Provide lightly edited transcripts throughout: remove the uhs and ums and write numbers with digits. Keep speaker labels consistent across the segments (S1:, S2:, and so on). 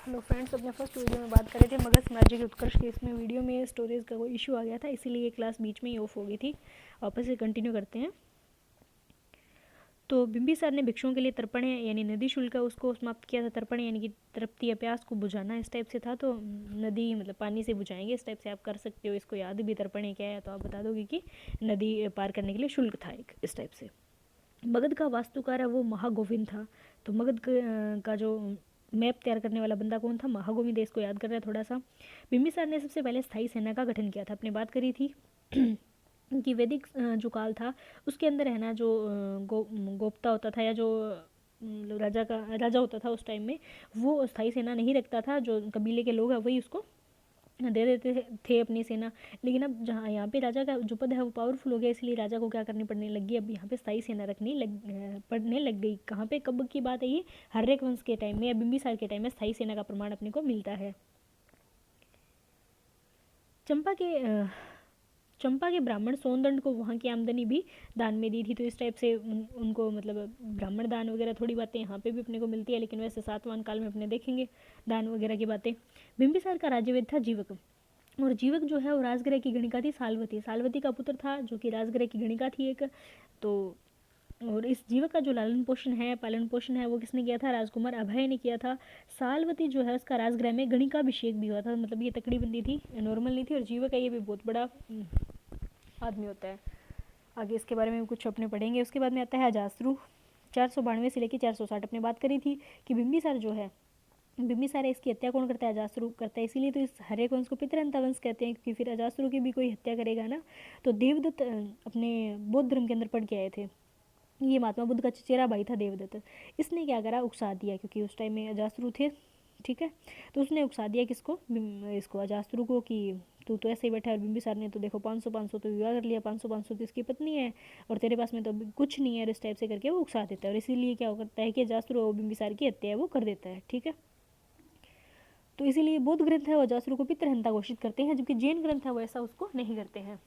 S1: Hello friends, अपने first video में बात कर रहे थे मगध साम्राज्य के उत्कर्ष के। इसमें वीडियो में स्टोरेज का कोई इशू आ गया था, इसीलिए ये क्लास बीच में ही ऑफ हो गई थी। वापस से कंटिन्यू करते हैं। तो बिंबिसार ने भिक्षुओं के लिए तर्पण यानी नदी शुल्क उसको समाप्त किया था। तर्पण यानी कि तृप्ति या प्यास को बुझाना, इस टाइप से था। तो नदी मतलब पानी से बुझाएंगे, इस टाइप से आप कर सकते हो। इसको याद भी तर्पण क्या है तो आप बता दोगे कि नदी पार करने के लिए शुल्क था एक, इस टाइप से। मगध का वास्तुकार है वो महागोविंद था। तो मगध का जो मैप तैयार करने वाला बंदा कौन था? महागोविंद। इसको याद कर रहा है थोड़ा सा। बिंबिसार ने सबसे पहले स्थायी सेना का गठन किया था। अपने बात करी थी कि वैदिक जो काल था उसके अंदर है ना, जो गोप्ता होता था या जो राजा होता था उस टाइम में, वो स्थायी सेना नहीं रखता था। जो कबीले के लोग हैं वही उसको दे देते थे अपनी सेना। लेकिन अब जहाँ यहाँ पे राजा का जो पद है वो पावरफुल हो गया, इसलिए राजा को क्या करनी पड़ने लगी, अब यहाँ पे स्थायी सेना पड़ने लग गई। कहाँ पे, कब की बात है ये? हर्यक वंश के टाइम में या बिंबिसार के टाइम में स्थायी सेना का प्रमाण अपने को मिलता है। चंपा के ब्राह्मण सोनदंड को वहाँ की आमदनी भी दान में दी थी। तो इस टाइप से उनको मतलब ब्राह्मण दान वगैरह थोड़ी बातें यहाँ पे भी अपने को मिलती है, लेकिन वैसे सातवां काल में अपने देखेंगे दान वगैरह की बातें। बिंबिसार का राज्यवेद था जीवक, और जीवक जो है वो राजगृह की गणिका थी साल्वती। साल्वती का पुत्र था जो कि राजगृह की गणिका थी एक। तो और इस जीवक का जो पालन पोषण है वो किसने किया था? राजकुमार अभय ने किया था। साल्वती जो है उसका राजगृह में गणिकाभिषेक भी हुआ था। मतलब ये तकड़ी बंदी थी, नॉर्मल नहीं थी। और जीवक है ये भी बहुत बड़ा आदमी होता है। आगे इसके बारे में कुछ अपने पढ़ेंगे। उसके बाद में आता है अजास्त्रु। 492 से लेकर 460 अपने बात करी थी कि बिंबिसार जो है, बिंबिसार है इसकी हत्या कौन करता है? अजास्त्रु करता है। इसीलिए तो इस हर्यक वंश को पितृहंता वंश कहते हैं, क्योंकि फिर अजास्त्रु की भी कोई हत्या करेगा ना। तो देवदत्त अपने बौद्ध धर्म के अंदर पढ़ के आए थे। ये महात्मा बुद्ध का चचेरा भाई था देवदत्त। इसने क्या करा? उकसा दिया, क्योंकि उस टाइम में अजास्त्रु थे, ठीक है। तो उसने उकसा दिया किसको? इसको अजास्त्रु को, कि तू तो ऐसे ही बैठा है। और बिंबिसार ने तो देखो 500 तो विवाह कर लिया, 500 तो इसकी पत्नी है, और तेरे पास में तो अभी कुछ नहीं है। इस टाइप से करके वो उकसा देता है। और इसीलिए क्या करता है कि अजास्त्रु और बिंबिसार की हत्या वो कर देता है, ठीक है। तो इसीलिए बौद्ध ग्रंथ है वो अजास्त्रु को पितृहंता घोषित करते हैं, जबकि जैन ग्रंथ है वो ऐसा उसको नहीं करते हैं।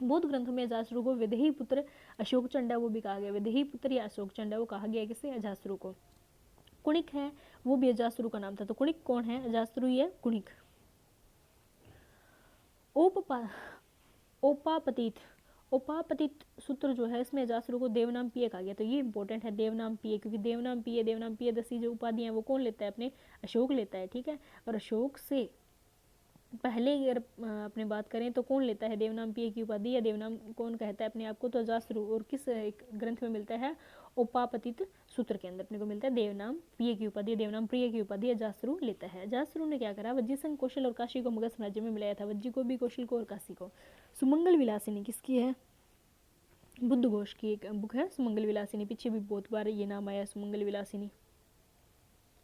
S1: बौद्ध ग्रंथों में अजास्त्रु को विदेही पुत्र अशोक चंडा वो भी कहा गया। विदेही पुत्र या अशोक चंडा वो कहा गया किससे? अजास्त्रु को। कुणिक है वो भी अजास्त्रु का नाम था। तो कुणिक कौन है? अजास्त्रु ही है कुणिक। ओपापतित ओपापतित सूत्र जो है इसमें अजास्त्रु को देवनाम पिय कहा गया। तो ये इंपॉर्टेंट है, देवनाम पिय, क्योंकि देवनाम पिय 10 जो उपाधि है वो कौन लेता है? अपने अशोक लेता है, ठीक है। और अशोक से पहले अगर अपने बात करें तो कौन लेता है देवनाम पिय की उपाधि, या देवनाम कौन कहता है अपने आप को? तो अजास्त्रु। और किस ग्रंथ में मिलता है? ओपापतित सूत्र के अंदर अपने को मिलता है देवनाम पिय की उपाधि, देवनाम प्रिय की उपाधि अजास्त्रु लेता है। अजास्त्रु ने क्या करा? वज्जी संघ, कौशल और काशी को मगध साम्राज्य में मिलाया था। वज्जी को भी, कौशल को और काशी को। सुमंगल विलासिनी किसकी है? बुद्ध घोष की एक बुक है सुमंगल विलासिनी। पीछे भी बहुत बार ये नाम आया, सुमंगल विलासिनी।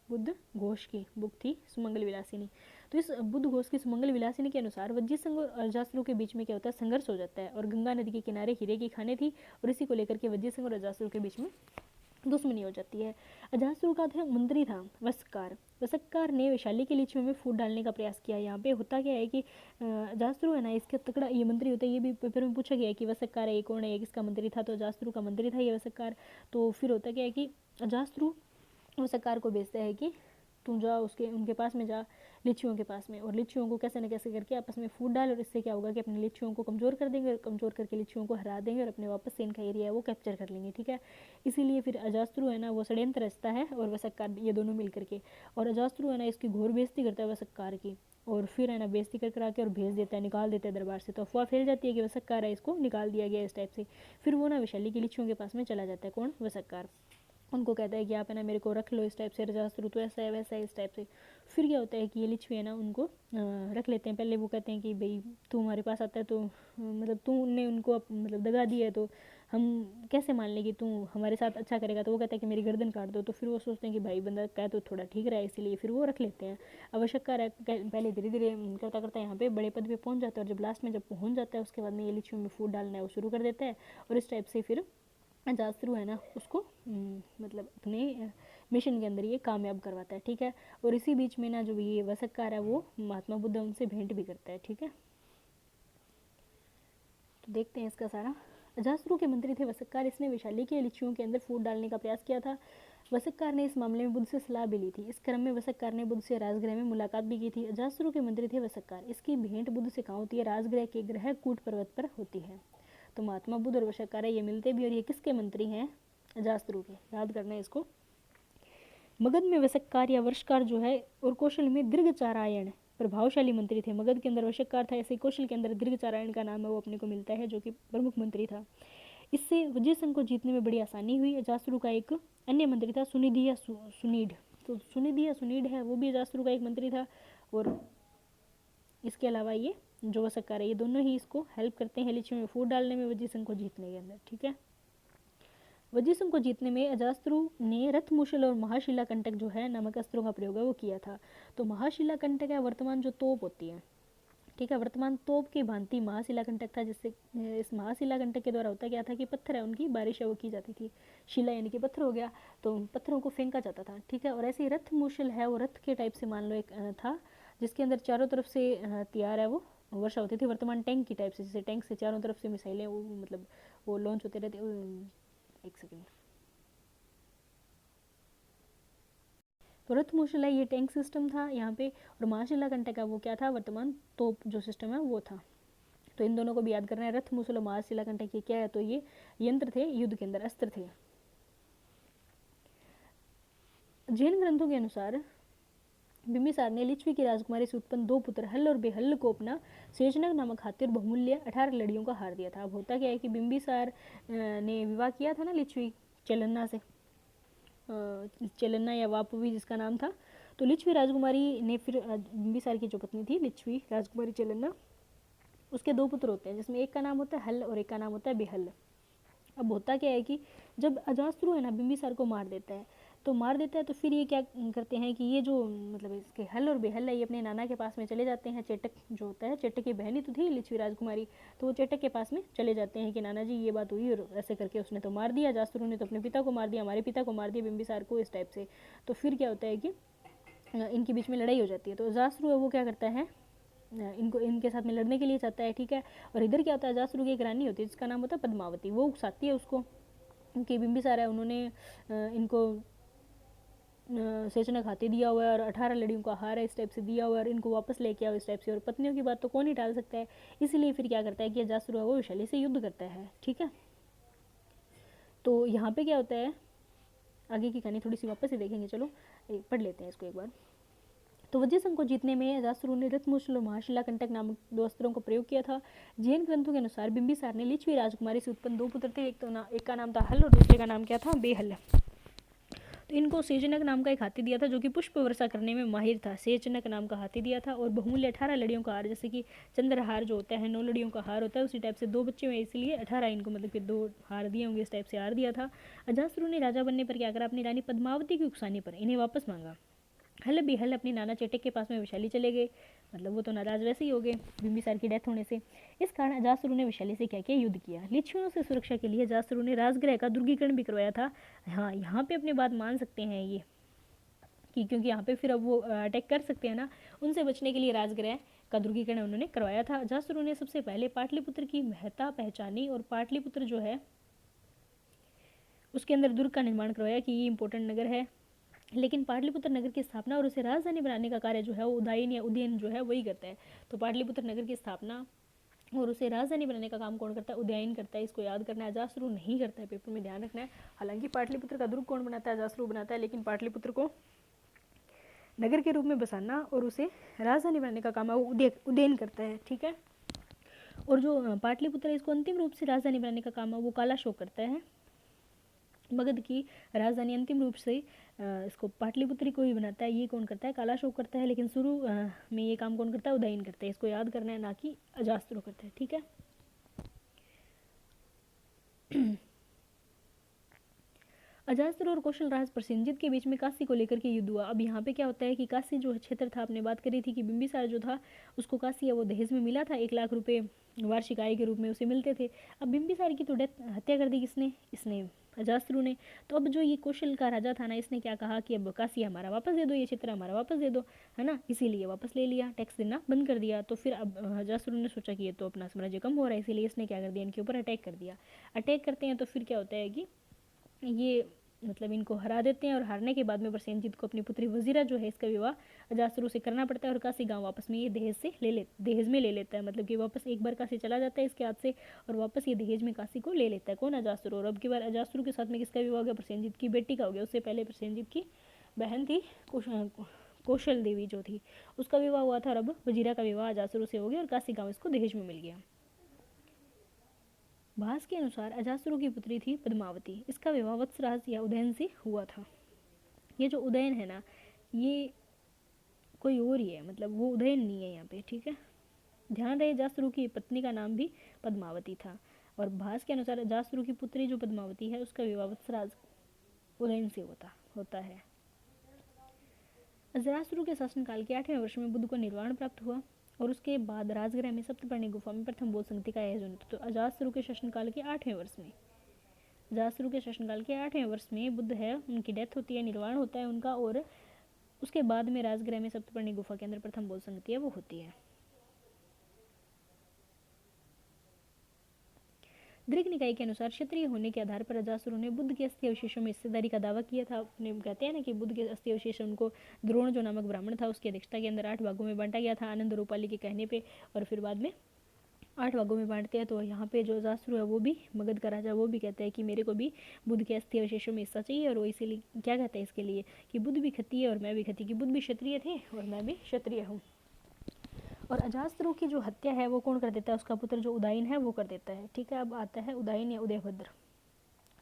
S1: बुद्ध घोष की बुक थी सुमंगल विलासिनी। तो इस बुद्ध घोष की सुमंगल विलासिनी के अनुसार वज्जी संघ और अजास्त्रु के बीच में क्या होता है? संघर्ष हो जाता है। और गंगा नदी के किनारे हीरे की खानें थी, और इसी को लेकर के वज्जी संघ और अजास्त्रु के बीच में दुश्मनी हो जाती है। अजास्त्रु का था मंत्री था वसक्कार। वसक्कार ने वैशाली की लीचियों में फूट डालने का प्रयास किया। यहाँ पे होता क्या है कि अजास्त्रु है ना, इसका तकड़ा ये मंत्री होता है। ये भी पेपर में पूछा गया है कि वसक्कार है ये कौन है, ये किसका मंत्री था? तो अजास्त्रु का मंत्री था ये वसक्कार। तो फिर होता क्या है कि अजास्त्रु वसक्कार को भेजता है कि तुम जा उनके पास में जा, लिच्चियों के पास में, और लिच्चियों को कैसे न कैसे करके आपस में फूट डाल। और इससे क्या होगा कि अपने लिच्चियों को कमज़ोर कर देंगे, और कमज़ोर करके लिच्चियों को हरा देंगे, और अपने वापस से इनका एरिया है वो कैप्चर कर लेंगे, ठीक है। इसीलिए फिर अजास्त्रु है ना वो षड्यंत्र रचता है, और वसक्कार, ये दोनों मिल करके। और अजास्त्रु है ना इसकी घोर बेइज्जती करता है वसक्कार की, और फिर है ना बेइज्जती कर करा के और भेज देता है, निकाल देता है दरबार से। तो अफवाह फैल जाती है कि वसक्कार है, इसको निकाल दिया गया इस टाइप से। फिर वो ना वैशाली की लिच्चियों के पास में चला जाता है। कौन? वसक्कार। उनको कहता है कि आप है ना मेरे को रख लो, इस टाइप से। अजास्त्रु तो ऐसा है वैसा है, इस टाइप से। फिर क्या होता है कि ये लिच्छवी है ना उनको रख लेते हैं। पहले वो कहते हैं कि भाई तू हमारे पास आता है तो मतलब तूने उनको मतलब दगा दी है, तो हम कैसे मान लें कि तू हमारे साथ अच्छा करेगा। तो वो कहता है कि मेरी गर्दन काट दो। तो फिर वो सोचते हैं कि भाई बंदा कह तो थोड़ा ठीक रहा है, इसीलिए फिर वो रख लेते हैं। आवश्यक कार्य पहले धीरे धीरे करता करता यहाँ पे बड़े पद पे पहुँच जाता है, और जब लास्ट में जब पहुँच जाता है उसके बाद में ये लिच्छवी में फूट डालना है वो शुरू कर देता है। और इस टाइप से फिर अजास्त्रु है ना उसको मतलब अपने मिशन के अंदर ये कामयाब करवाता है, ठीक है। और इसी बीच में ना जो ये वसक्कार है वो महात्मा बुद्ध उनसे भेंट भी करता है, ठीक है। तो देखते हैं इसका सारा। अजास्त्रु के मंत्री थे वसक्कार। इसने वैशाली के लिच्छियों के अंदर फूट डालने का प्रयास किया था। वसक्कार ने इस मामले में बुद्ध से सलाह भी ली थी। इस क्रम में वसक्कार ने बुद्ध से राजगृह में मुलाकात भी की थी। अजासुरु के मंत्री थे वसक्कार। इसकी भेंट बुद्ध से कहाँ होती है? राजगृह के ग्रह कूट पर्वत पर होती है। तो महात्मा बुद्ध और वसक्कार ये मिलते भी, और ये किसके मंत्री हैं? अजासुरु के। याद करना है इसको। मगध में वसक्कार या वर्षकार जो है, और कौशल में दीर्घचारायण प्रभावशाली मंत्री थे। मगध के अंदर वशक्कार था, ऐसे कौशल के अंदर दीर्घचारायण का नाम है वो अपने को मिलता है, जो कि प्रमुख मंत्री था। इससे विजय संघ को जीतने में बड़ी आसानी हुई। अजासुरु का एक अन्य मंत्री था सुनिधि या सुनीड। तो सुनिधि या सुनीड है वो भी अजासुरु का एक मंत्री था। और इसके अलावा ये जो वसक्कार है, ये दोनों ही इसको हेल्प करते हैं लिच्छवी में फूट डालने में, विजय संघ को जीतने के अंदर। ठीक है। वज्र सिंह को जीतने में अजास्त्रु ने रथमुशल और महाशिला कंटक जो है नामक अस्त्रों का प्रयोग है वो किया था। तो महाशिला कंटक है वर्तमान जो तोप होती है, ठीक है, वर्तमान तोप की भांति महाशिला कंटक था, जिससे इस महाशिला कंटक के द्वारा होता क्या था कि पत्थर है उनकी बारिश है वो की जाती थी। शिला यानी कि पत्थर हो गया, तो पत्थरों को फेंका जाता था। ठीक है। और ऐसे ही रथ मुशल है वो रथ के टाइप से मान लो एक था, जिसके अंदर चारों तरफ से तैयार है वो वर्षा होती थी, वर्तमान टैंक की टाइप से, जैसे टैंक से चारों तरफ से मिसाइलें वो मतलब वो लॉन्च होते रहते। एक सेकेंड। तो रथमुशल है ये टैंक सिस्टम था यहाँ पे, और महाशिला कंटक का वो क्या था? वर्तमान तोप जो सिस्टम है वो था। तो इन दोनों को भी याद करना है। रथमुशल और महाशिला कंटक ये क्या है? तो ये यंत्र थे युद्ध के अंदर, अस्त्र थे। जैन ग्रंथों के अनुसार बिंबिसार ने लिच्छवी की राजकुमारी से उत्पन्न 2 पुत्र हल और बेहल को अपना शेषनग नामक हाथी और बहुमूल्य 18 लड़ियों का हार दिया था। अब होता क्या है कि बिंबिसार ने विवाह किया था ना लिच्छवी चलन्ना से, चलन्ना या वापवी जिसका नाम था। तो लिच्छवी राजकुमारी ने फिर बिंबिसार की जो पत्नी थी लिच्छवी राजकुमारी चलन्ना, उसके 2 पुत्र होते हैं, जिसमें एक का नाम होता है हल और एक का नाम होता है बेहल। अब होता क्या है कि जब अजास्त्रु है ना बिंबिसार को मार देता है, तो फिर ये क्या करते हैं कि ये जो मतलब इसके हल और बेहल है ये अपने नाना के पास में चले जाते हैं। चेटक जो होता है, चेटक की बहनी तो थी लिच्छवी राजकुमारी, तो वो चेटक के पास में चले जाते हैं कि नाना जी ये बात हुई और ऐसे करके उसने तो मार दिया, अजास्त्रु ने तो अपने पिता को मार दिया, हमारे पिता को मार दिया बिंबिसार को, इस टाइप से। तो फिर क्या होता है कि इनके बीच में लड़ाई हो जाती है। तो अजास्त्रु है वो क्या करता है, इनको इनके साथ में लड़ने के लिए चाहता है। ठीक है। और इधर क्या होता है, अजास्त्रु की एक रानी होती है जिसका नाम होता है पद्मावती, वो उकसाती है उसको कि बिंबिसार है उन्होंने इनको शेषनग हाथी दिया हुआ है और 18 लड़ियों का हार है इस टाइप से दिया हुआ है और इनको वापस लेके आओ इस टाइप से, और पत्नियों की बात तो कौन ही टाल सकता है। इसलिए फिर क्या करता है कि अजास्त्रु है वो वैशाली से युद्ध करता है। ठीक है। तो यहाँ पे क्या होता है, आगे की कहानी थोड़ी सी वापस ही देखेंगे, चलो पढ़ लेते हैं इसको एक बार। तो वज्र संघ को जीतने में अजास्त्रु ने रथमुशल और महाशिला कंटक नामक 2 अस्त्रों का प्रयोग किया था। जैन ग्रंथों के अनुसार बिंबिसार ने लिच्छवी राजकुमारी से उत्पन्न 2 पुत्र थे, एक का नाम था हल और दूसरे का नाम क्या था? बेहल। तो इनको सेचनक नाम का एक हाथी दिया था जो कि पुष्प वर्षा करने में माहिर था, सेचनक नाम का हाथी दिया था, और बहुमूल्य 18 लड़ियों का हार, जैसे कि चंद्रहार जो होता है 9 लड़ियों का हार होता है, उसी टाइप से 2 बच्चे हुए इसलिए 18 इनको मतलब कि 2 हार दिए होंगे, इस टाइप से हार दिया था। अजास्त्रु ने राजा बनने पर क्या करा, अपनी रानी पद्मावती की उकसाने पर इन्हें वापस मांगा। हल बेहल अपनी नाना चेटक के पास में वैशाली चले गए, मतलब वो तो नाराज वैसे ही हो गए बिंबिसार की डेथ होने से। इस कारण अजास्त्रु ने वैशाली से क्या किया, युद्ध किया। लिच्छवियों से सुरक्षा के लिए अजास्त्रु ने राजगृह का दुर्गीकरण भी करवाया था। हाँ, यहाँ पे अपनी बात मान सकते हैं ये कि क्योंकि यहाँ पे फिर अब वो अटैक कर सकते हैं ना, उनसे बचने के लिए राजगृह का दुर्गीकरण उन्होंने करवाया था। अजास्त्रु ने सबसे पहले पाटलिपुत्र की महत्ता पहचानी और पाटलिपुत्र जो है उसके अंदर दुर्ग का निर्माण करवाया कि ये इंपॉर्टेंट नगर है। लेकिन पाटलिपुत्र नगर की स्थापना और उसे राजधानी बनाने का कार्य जो है वो उदयन या उदयन जो है वही करता है। तो पाटलिपुत्र नगर की स्थापना और उसे राजधानी बनाने का काम कौन करता है? उदयन करता है। इसको याद करना है, अजास्त्रु नहीं करता है, पेपर में ध्यान रखना है। हालांकि पाटलिपुत्र का दुर्ग कौन बनाता है? अजास्त्रु बनाता है, लेकिन पाटलिपुत्र को नगर के रूप में बसाना और उसे राजधानी बनाने का काम है वो उदयन करता है। ठीक है। और जो पाटलिपुत्र है इसको अंतिम रूप से राजधानी बनाने का काम है वो कालाशोक करता है। मगध की राजधानी अंतिम रूप से इसको पाटलिपुत्री को ही बनाता है, ये कौन करता है? कालाशोक करता है, लेकिन शुरू में ये काम कौन करता है? उदयन करता है। इसको याद करना है, ना कि अजास्त्रु करता है। ठीक है। अजास्त्र और कौशल राज प्रसेनजित के बीच में काशी को लेकर के युद्ध हुआ। अब यहाँ पे क्या होता है कि काशी जो क्षेत्र था, आपने बात करी थी कि बिंबिसार जो था उसको काशी है वो दहेज में मिला था, 1 लाख रुपए वार्षिक आय के रूप में उसे मिलते थे। अब बिंबिसार की तो हत्या कर दी किसने? इसने, अजास्त्रु ने। तो अब जो ये कौशल का राजा था ना, इसने क्या कहा कि अब काशी हमारा वापस दे दो, ये क्षेत्र हमारा वापस दे दो, है ना, इसीलिए वापस ले लिया, टैक्स देना बंद कर दिया। तो फिर अब अजास्त्रु ने सोचा कि ये तो अपना साम्राज्य कम हो रहा है, इसीलिए इसने क्या कर दिया, इनके ऊपर अटैक कर दिया। अटैक करते हैं तो फिर क्या होता है कि ये मतलब इनको हरा देते हैं, और हारने के बाद में प्रसेनजीत को अपनी पुत्री वजीरा जो है इसका विवाह अजासुरु से करना पड़ता है, और काशी गांव वापस में ये दहेज में ले लेता है, मतलब कि वापस एक बार काशी चला जाता है इसके हाथ से, और वापस ये दहेज में काशी को ले लेता है। कौन? अजासुरु। और अब की बार अजासुरु के साथ में किसका विवाह हो गया? प्रसेनजीत की बेटी का हो गया। उससे पहले प्रसेनजीत की बहन थी कौशल देवी जो थी, उसका विवाह हुआ था, और अब वजीरा का विवाह अजासुरु से हो गया, और काशी गांव इसको दहेज में मिल गया। भास के अनुसार अजासुरु की पुत्री थी पद्मावती, इसका विवाह वत्सराज या उदयन से हुआ था। ये जो उदयन है ना, ये कोई और ही है, मतलब वो उदयन नहीं है यहाँ पे, ठीक है। ध्यान रहे अजासुरु की पत्नी का नाम भी पद्मावती था, और भास के अनुसार अजासुरु की पुत्री जो पद्मावती है उसका विवाह वत्सराज उदयन से होता है। अजासुरु के शासनकाल के 8वें वर्ष में बुद्ध को निर्वाण प्राप्त हुआ, और उसके बाद राजगृह में सप्तपर्णी गुफा में प्रथम बोध संगति का आयोजन होता। तो अजासुरु के शासनकाल के 8वें वर्ष में बुद्ध है, उनकी डेथ होती है, निर्वाण होता है उनका, और उसके बाद में राजगृह में सप्तपर्णी गुफा के अंदर प्रथम बोध संगति है वो होती है। दृग निकाय के अनुसार क्षत्रिय होने के आधार पर अजासुरु ने बुद्ध के अस्थि अवशेषों में हिस्सेदारी का दावा किया था। अपने कहते हैं ना कि बुद्ध के अस्थि अवशेष उनको द्रोण जो नामक ब्राह्मण था उसकी अध्यक्षता के अंदर 8 भागों में बांटा गया था आनंद रूपाली के कहने पे, और फिर बाद में 8 भागों में बांटते हैं। तो यहाँ पे जो अजासुरु है वो भी, मगध का राजा, वो भी कहता है कि मेरे को भी बुद्ध के अस्थि अवशेषों में हिस्सा चाहिए, और वो इसीलिए क्या कहता है इसके लिए कि बुद्ध भी क्षत्रिय और मैं भी क्षत्रिय, कि बुद्ध भी क्षत्रिय थे और मैं भी क्षत्रिय हूँ। और अजासुरु की जो हत्या है वो कौन कर देता है? उसका पुत्र जो उदयन है वो कर देता है, ठीक है। अब आता है उदयन या उदयभद्र।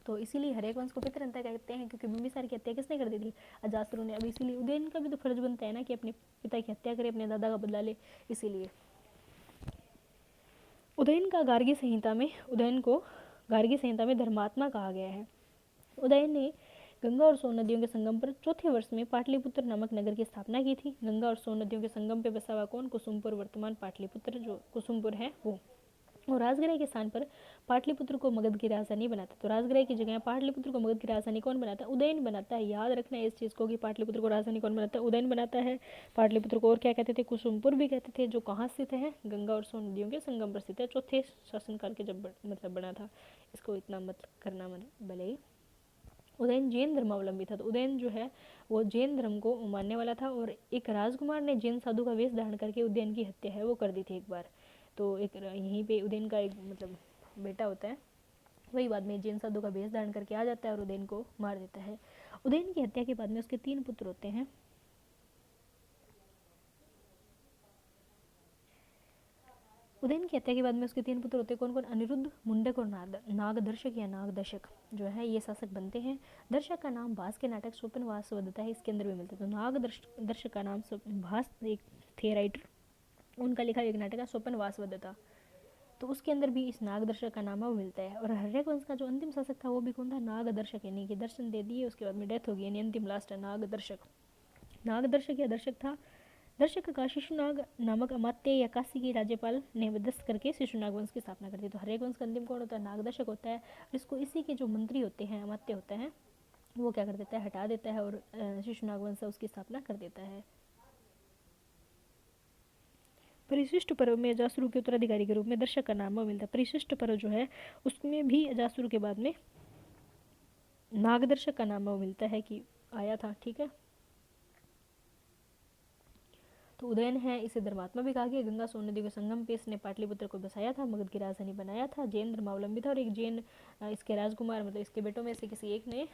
S1: तो इसीलिए हरेक वंश को पितृहंता कहते हैं, क्योंकि बिंबिसार की हत्या किसने कर दी थी? अजासुरु ने। अब इसीलिए उदयन का भी तो फर्ज बनता है ना कि अपने पिता की हत्या करे, अपने दादा का बदला ले। इसीलिए उदयन को गार्गी संहिता में धर्मात्मा कहा गया है। उदयन ने गंगा और सोन नदियों के संगम पर 4थे वर्ष में पाटलिपुत्र नामक नगर की स्थापना की थी। गंगा और सोन नदियों के संगम पे बसा हुआ कौन? कुसुमपुर, वर्तमान पाटलिपुत्र जो कुसुमपुर है वो। और राजगृह के स्थान पर पाटलिपुत्र को मगध की राजधानी बनाता है। तो राजगृह की जगह पाटलिपुत्र को मगध की राजधानी कौन बनाता है? उदयन बनाता है। याद रखना है इस चीज़ को कि पाटलिपुत्र को राजधानी कौन बनाता है? उदयन बनाता है। पाटलिपुत्र को और क्या कहते थे? कुसुमपुर भी कहते थे, जो कहाँ स्थित है? गंगा और सोन नदियों के संगम पर स्थित है। 4थे शासनकाल के जब मतलब बना था, इसको इतना मत करना भले ही। उदयन जैन धर्मावलंबी था। तो उदयन जो है वो जैन धर्म को मानने वाला था, और एक राजकुमार ने जैन साधु का वेश धारण करके उदयन की हत्या है वो कर दी थी एक बार। तो एक यहीं पे उदयन का एक मतलब बेटा होता है, वही बाद में जैन साधु का वेश धारण करके आ जाता है और उदयन को मार देता है। उदयन की हत्या के बाद में उसके 3 पुत्र होते हैं। उदयन की हत्या के बाद में उसके 3 पुत्र होते हैं। कौन कौन? अनिरुद्ध, मुंडक और नागदर्शक या नागदर्शक जो है ये शासक बनते हैं। दर्शक का नाम भास के नाटक स्वपन वासवदत्ता है, इसके अंदर भी मिलता है। तो नागदर्शक का नाम भास एक थे राइटर, उनका लिखा एक नाटक है स्वपन वासवदत्ता, तो उसके अंदर भी इस नागदर्शक का नाम मिलता है। और हर्यक वंश का जो अंतिम शासक था वो भी कौन था? नागदर्शक, यानी कि दर्शन दे दिए उसके बाद में डेथ हो गई, यानी अंतिम लास्ट है नागदर्शक या दर्शक था। दर्शक का शिशुनाग नामक अमात्य या काशी के राज्यपाल ने वधस्त करके शिशुनाग वंश की स्थापना कर दी। तो हरेक वंश का अंतिम कौन होता है? नागदर्शक होता है। इसको इसी के जो मंत्री होते हैं, अमात्य होता है, वो क्या कर देता है? हटा देता है, और शिशुनाग वंश उसकी स्थापना कर देता है। परिशिष्ट पर्व में अजासुरु के उत्तराधिकारी के रूप में दर्शक का नाम मिलता है। परिशिष्ट पर्व जो है उसमें भी अजासुरु के बाद में नागदर्शक का नाम मिलता है कि आया था, ठीक है। तो उदयन है, इसे धर्मात्मा भी कहा गया। गंगा सोन नदी के संगम पे इसने पाटलिपुत्र को बसाया था, मगध की राजधानी बनाया था। जैन धर्मावलंबी था, और एक जैन इसके राजकुमार मतलब इसके बेटों में से किसी एक ने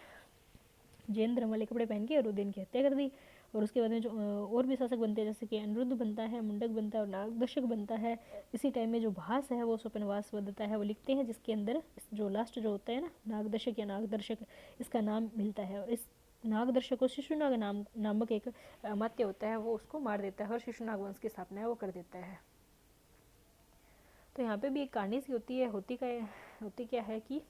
S1: जैन धर्म वाले कपड़े पहन के और उदयन की हत्या कर दी। और उसके बाद में जो और भी शासक बनते हैं, जैसे कि अनिरुद्ध बनता है, मुंडक बनता है और नागदर्शक बनता है। इसी टाइम में जो भास है वो स्वपनवास वदता है वो लिखते हैं, जिसके अंदर जो लास्ट जो होता है ना नागदर्शक या नागदर्शक, इसका नाम मिलता है। और इस नागदर्शक को शिशुनाग नामक एक अमात्य होता है, वो उसको मार देता है और शिशुनाग वंश की स्थापना है वो कर देता है। तो यहाँ पे भी एक कहानी सी होती है, होती क्या है कि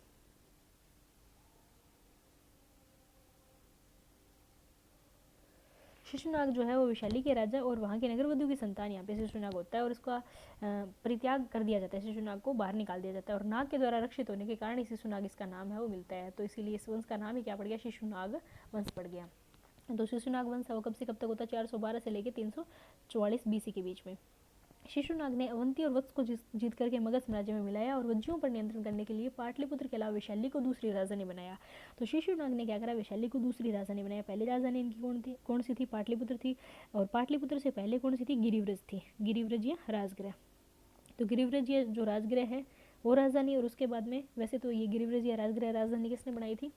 S1: शिशुनाग जो है वो वैशाली के राजा और वहाँ के नगरवधु की संतान यहाँ पे शिशुनाग होता है, और इसका परित्याग कर दिया जाता है, शिशुनाग को बाहर निकाल दिया जाता है। और नाग के द्वारा रक्षित होने के कारण शिशुनाग इसका नाम है वो मिलता है। तो इसीलिए इस वंश का नाम ही क्या पड़ गया? शिशुनाग वंश पड़ गया। तो शिशुनाग वंश वो कब से कब तक होता है? 412 से लेकर 344 BC के बीच में। शिशुनाग ने अवंती और वत्स को जीत करके मगध साम्राज्य में मिलाया और वज्जियों पर नियंत्रण करने के लिए पाटलिपुत्र के अलावा वैशाली को दूसरी राजधानी बनाया। तो शिशुनाग ने क्या करा, वैशाली को दूसरी राजधानी बनाया। पहली राजधानी इनकी कौन सी थी, पाटलिपुत्र थी। और पाटलिपुत्र से पहले कौन सी थी, गिरिव्रज थी, गिरिव्रज या राजगृह। तो गिरिव्रज या जो राजगृह है वो राजधानी, और उसके बाद में वैसे तो ये गिरिव्रज या राजगृह राजधानी किसने बनाई थी,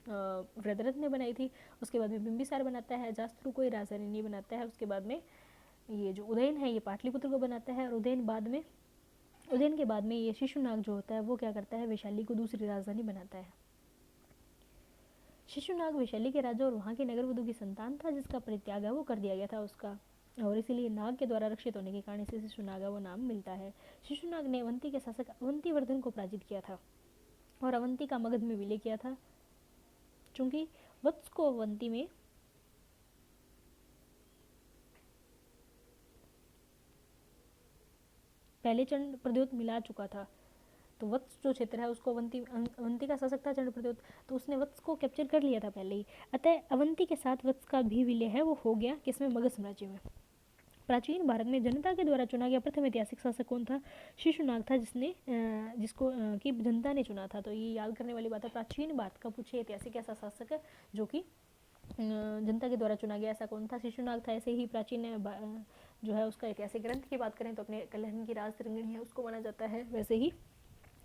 S1: वृत्ररथ ने बनाई थी। उसके बाद में बिंबिसार बनाता है, अजातशत्रु कोई राजधानी नहीं बनाता है। उसके बाद में ये जो उदयन है ये पाटलिपुत्र को बनाता है, और उदयन के बाद में ये शिशुनाग जो होता है वो क्या करता है, वैशाली को दूसरी राजधानी बनाता है। शिशुनाग वैशाली के राजा और वहाँ के नगर वधु की संतान था, जिसका परित्याग है वो कर दिया गया था उसका, और इसीलिए नाग के द्वारा रक्षित होने के कारण इसे शिशुनागा वो नाम मिलता है। शिशुनाग ने अवंती के शासक अवंतीवर्धन को पराजित किया था और अवंती का मगध में विलय किया था। चूंकि वत्स को अवंती में पहले चंड प्रद्योत मिला चुका था, तो वत्स जो क्षेत्र है उसको अवंती का शासक था चंड प्रद्योत, तो उसने वत्स को कैप्चर कर लिया था पहले ही। अतः अवंती के साथ वत्स का भी विलय है वो हो गया, किसमें, मगध साम्राज्य में। प्राचीन भारत में जनता के द्वारा चुना गया प्रथम ऐतिहासिक शासक कौन था, शिशुनाग था, जिसको की जनता ने चुना था। तो ये याद करने वाली बात है, प्राचीन भारत का पूछे ऐतिहासिक ऐसा शासक है जो कि जनता के द्वारा चुना गया, ऐसा कौन था, शिशुनाग था। ऐसे ही प्राचीन जो है उसका ऐतिहासिक ग्रंथ की बात करें तो अपने कलहन की राज तरंगिणी है उसको माना जाता है, वैसे ही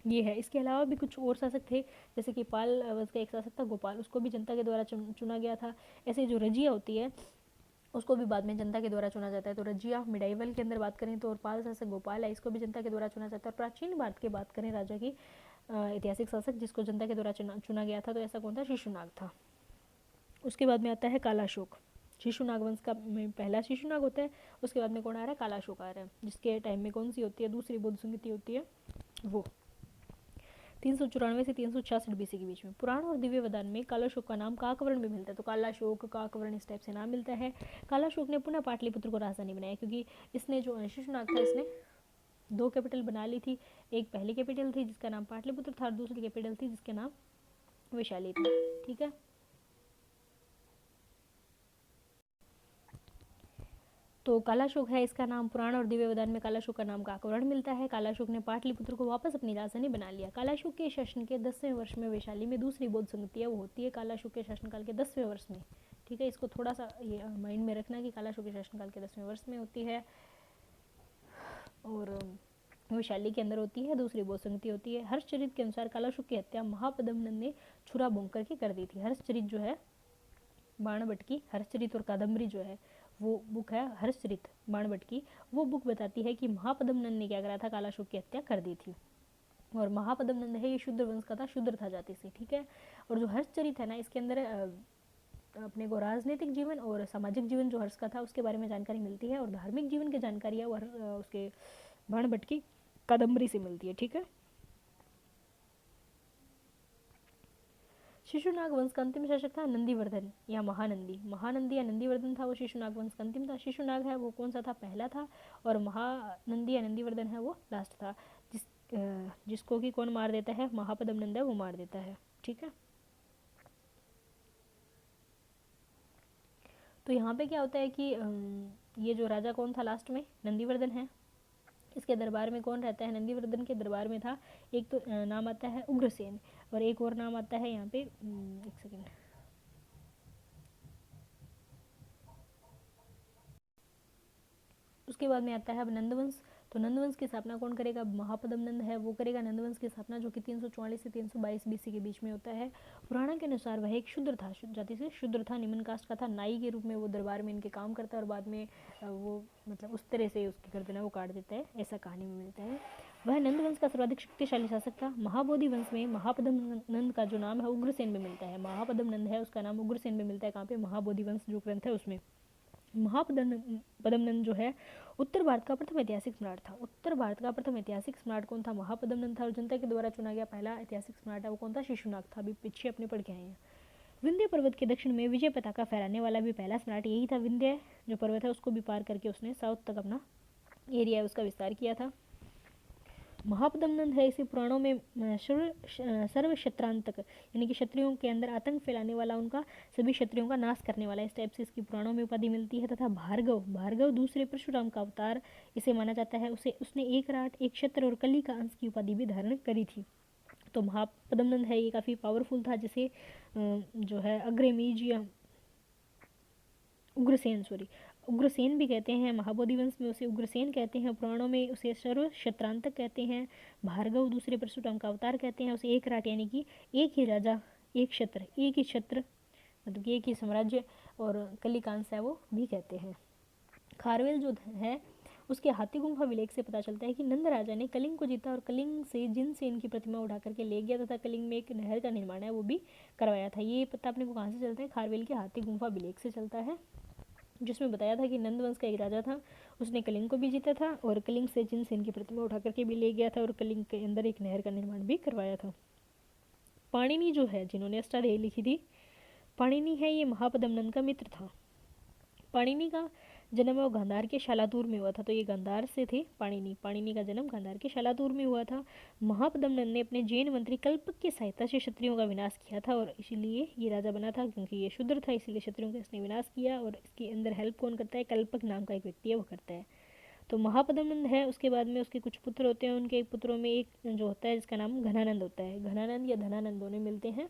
S1: ये है। इसके अलावा भी कुछ और शासक थे, जैसे कि पाल वंश का एक शासक था गोपाल, उसको भी जनता के द्वारा चुना गया था। ऐसे जो रजिया होती है उसको भी बाद में जनता के द्वारा चुना जाता है। तो रजिया मिडाइवल के अंदर बात करें तो, और पाल शासक गोपाल है, इसको भी जनता के द्वारा चुना जाता है। और प्राचीन भारत की बात करें राजा की ऐतिहासिक शासक जिसको जनता के द्वारा चुना गया था, तो ऐसा कौन था, शिशुनाग था। उसके बाद में आता है कालाशोक, शिशुनाग वंश का पहला शिशुनाग होता है। उसके बाद में कौन आ रहा है, कालाशोक आ रहा है, जिसके टाइम में कौन सी होती है, दूसरी बौद्ध संगति होती है वो 394 से 366 बीसी के बीच में। पुराण और दिव्य वदान में कालाशोक का नाम काकवर्ण में मिलता है, तो कालाशोक काकवर्ण इस टाइप से नाम मिलता है। कालाशोक ने पुनः पाटलिपुत्र को राजधानी बनाया, क्योंकि इसने जो शिशुनाग था इसने 2 कैपिटल बना ली थी। एक पहली कैपिटल थी जिसका नाम पाटलिपुत्र था, और दूसरी कैपिटल थी जिसका नाम वैशाली था। ठीक है, तो कालाशोक है इसका नाम, पुराण और दिव्य वदान में कालाशोक का नाम काकवर्ण मिलता है। कालाशोक ने पाटलिपुत्र को वापस अपनी राजधानी बना लिया। कालाशोक के शासन के 10वें वर्ष में वैशाली में दूसरी बौद्ध संगति है वो होती है कालाशोक के शासनकाल के 10वें वर्ष में। ठीक है, इसको थोड़ा सा ये माइंड में रखना कि कालाशोक के शासनकाल के 10वें वर्ष में होती है, और वैशाली के अंदर होती है, दूसरी बौद्ध संगति होती है। हर्षचरित के अनुसार कालाशोक की हत्या महापद्मनंद ने छुरा भोंग करके कर दी थी। हर्षचरित जो है बाणभट्ट की, हर्षचरित और कादम्बरी जो है वो बुक है हर्षचरित बाणभट्ट की, वो बुक बताती है कि महापद्मनंद ने क्या करा था, कालाशोक की हत्या कर दी थी। और महापद्मनंद है ये शूद्र वंश का था, शूद्र था जाति से। ठीक है, और जो हर्षचरित है ना इसके अंदर अपने को राजनीतिक जीवन और सामाजिक जीवन जो हर्ष का था उसके बारे में जानकारी मिलती है, और धार्मिक जीवन की जानकारी है वो उसके बाणभट्ट की कादम्बरी से मिलती है। ठीक है, शिशुनाग वंश का अंतिम शासक था नंदीवर्धन या महानंदी। महानंदी या नंदीवर्धन था वो शिशुनाग वंश का अंतिम था। शिशुनाग है वो कौन सा था, पहला था, और महानंदी या नंदीवर्धन है वो लास्ट था, जिसको कि कौन मार देता है, महापद्मनंद है वो मार देता है। ठीक है, तो यहाँ पे क्या होता है कि ये जो राजा कौन था लास्ट में, नंदीवर्धन है। इसके दरबार में कौन रहता है, नंदीवर्धन के दरबार में था एक तो नाम आता है उग्रसेन, और एक और नाम आता है यहाँ पे, एक सेकेंड, उसके बाद में आता है अब नंदवंश। तो नंदवंश की स्थापना कौन करेगा, महापद्मनंद है वो करेगा नंदवंश की स्थापना, जो कि 344 से 322 बीसी के बीच में होता है। पुराणों के अनुसार वह एक शूद्र था, जाति से शूद्र था, निम्न कास्ट का था, नाई के रूप में वो दरबार में इनके काम करता है, और बाद में वो मतलब उस तरह से उसकी गर्दन वो काट देता है, ऐसा कहानी में मिलता है। वह नंदवंश का सर्वाधिक शक्तिशाली शासक था। महाबोधि वंश में महापद्मनंद का जो नाम है उग्रसेन में मिलता है, महापद्मनंद है उसका नाम उग्रसेन में मिलता है। कहाँ पे, महाबोधि वंश जो ग्रंथ है उसमें। महापद्मनंद जो है उत्तर भारत का प्रथम ऐतिहासिक सम्राट था। उत्तर भारत का प्रथम ऐतिहासिक सम्राट कौन था, महापद्मनंद था, और जनता के द्वारा चुना गया पहला ऐतिहासिक सम्राट है वो कौन था, शिशुनाग था। अभी पीछे अपने पढ़ के आए हैं। विंध्य पर्वत के दक्षिण में विजय पताका फहराने वाला भी पहला सम्राट यही था। विंध्य जो पर्वत है उसको भी पार करके उसने साउथ तक अपना एरिया उसका विस्तार किया था। महापद्मनंद है इसे पुराणों में सर्व शत्रांतक यानी कि क्षत्रियों के अंदर आतंक फैलाने वाला, उनका सभी क्षत्रियों का नाश करने वाला, इस टाइप से इसकी पुराणों में उपाधि मिलती है। तथा भार्गव, भार्गव दूसरे परशुराम का अवतार इसे माना जाता है। उसने एक राट, एक क्षत्र और कली का अंश की उपाधि भी धारण करी थी। तो महापद्मनंद है ये काफ़ी पावरफुल था, जिसे जो है अग्रमीज या उग्रसेन भी कहते हैं। महाबोधि वंश में उसे उग्रसेन कहते हैं, पुराणों में उसे सर्व शत्रांतक कहते हैं। भार्गव दूसरे परशुराम का अवतार कहते हैं। उसे एक राट यानी कि एक ही राजा, एक ही क्षत्र मतलब कि एक ही साम्राज्य और कलिकांश है वो भी कहते हैं। खारवेल जो है उसके हाथी गुम्फा विलेख से पता चलता है कि नंद राजा ने कलिंग को जीता और कलिंग से जिनसेन की प्रतिमा उठा करके ले गया तथा कलिंग में एक नहर का निर्माण है वो भी करवाया था। ये पता अपने को कहाँ से चलता है? खारवेल के हाथी गुम्फा विलेख से चलता है, जिसमें बताया था कि नंद वंश का एक राजा था, उसने कलिंग को भी जीता था और कलिंग से जिनसेन की प्रतिमा उठा करके भी ले गया था और कलिंग के अंदर एक नहर का निर्माण भी करवाया था। पाणिनि जो है, जिन्होंने अष्टाध्यायी लिखी थी, पाणिनि है ये महापद्मनंद का मित्र था। पाणिनि का जन्म वो गांधार के शालातूर में हुआ था। तो ये गांधार से थे पाणिनि का जन्म गांधार के शालातूर में हुआ था। महापद्मनंद ने अपने जैन मंत्री कल्पक की सहायता से क्षत्रियों का विनाश किया था और इसीलिए ये राजा बना था, क्योंकि ये शूद्र था इसलिए क्षत्रियों का इसने विनाश किया। और इसके अंदर हेल्प कौन करता है? कल्पक नाम का एक व्यक्ति है वो करता है। तो महापद्मनंद है, उसके बाद में उसके कुछ पुत्र होते हैं। उनके पुत्रों में एक जो होता है जिसका नाम घनानंद होता है। घनानंद या धनानंद दोनों मिलते हैं।